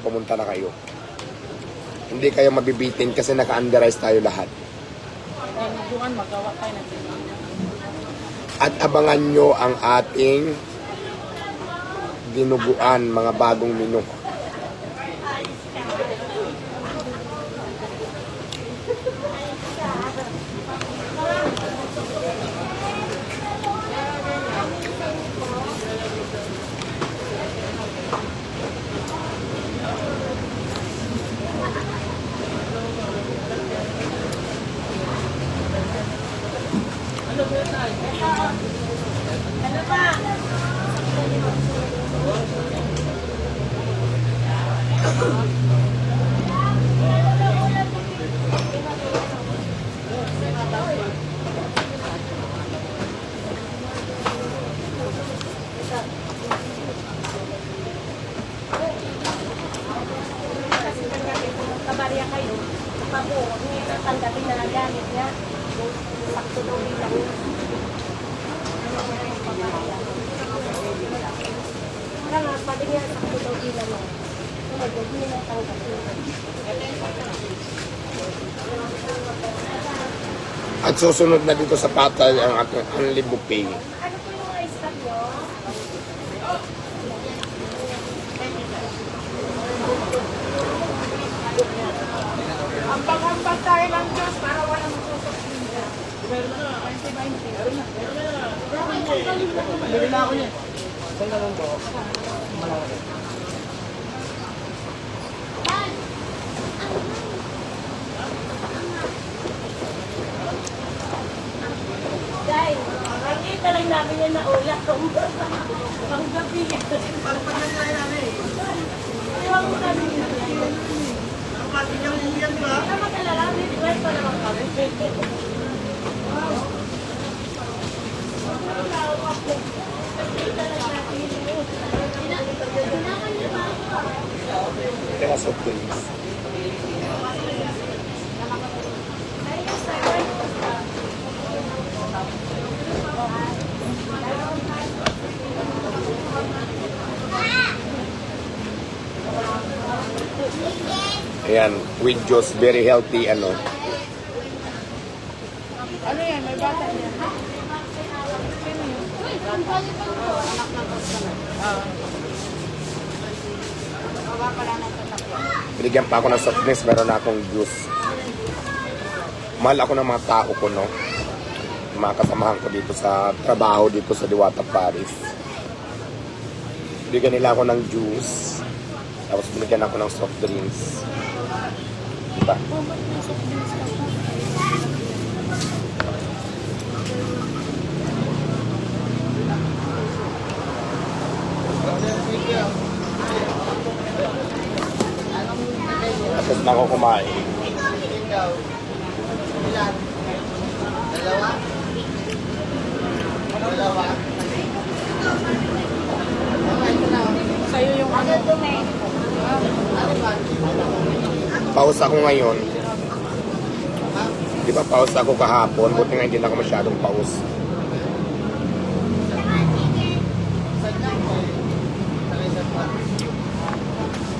pumunta na kayo. Hindi kayo mabibitin kasi naka-underize tayo lahat. At abangan nyo ang ating dinuguan, mga bagong menu. Ano pa? Kabarya kayo. Papo, tanggapin na lang gamit niya. Sakto daw lang. Kaya nga, sabi niya, sakto daw lang. Hindi na tanggapin. At susunod na dito sa patay ang ating only buffet. Ano po yung ice cream nyo? Ambag-ambag tayo lang, Diyos, para walang matusok ninyo. Bili na ako niya. Saan na lang po? Malaki. Guys, nakita lang namin yan na ulam. Ang gabi yan. Pagpagyan na namin. Iwan mo kami yan. Ang pati niyang uyan ba? Ano mag-alala? Request pa naman kami. Kaya sa please. Ayan, with juice, very healthy, ano. Ano yan? May bata niya. Binigyan pa ako ng soft drinks, meron na akong juice. Mahal ako ng mga tao ko, no? Mga kasamahan ko dito sa trabaho, dito sa Diwata, Paris. Binigyan nila ako ng juice. Tapos binigyan ako ng soft drinks. Diba? Tapos na ako kumain. Dalawa? Dalawa? Sa'yo yung ano? Pause ako ngayon. Di ba pause ako kahapon? Buti nga hindi na ako masyadong pause.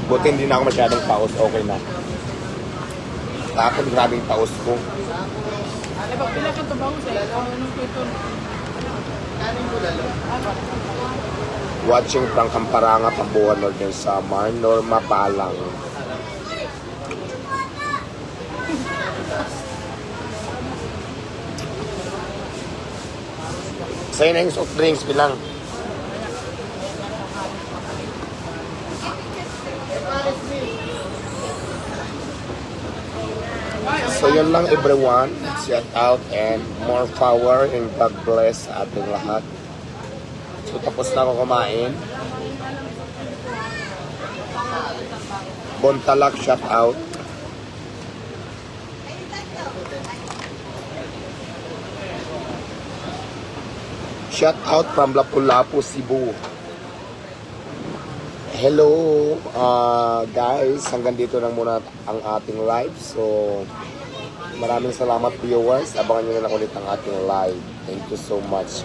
Buti hindi na ako masyadong pause. Okay na. Kahapon grabing pause ko. Ano ba? Pila ka tabaho sa'yo? Anong kwento? Watching from Kamparanga, Pambuhan, Northern Samar, Norma Palang. Sa'yo na yung soft drinks, bilang. So yun lang everyone, shout out and more power and God bless sa ating lahat. So tapos na ako kumain. Bontalak, shout out. Shout out from Lapu-Lapu, Cebu. Hello guys, hanggang dito lang muna ang ating live. So maraming salamat viewers. Abangan nyo na lang ulit ang ating live. Thank you so much.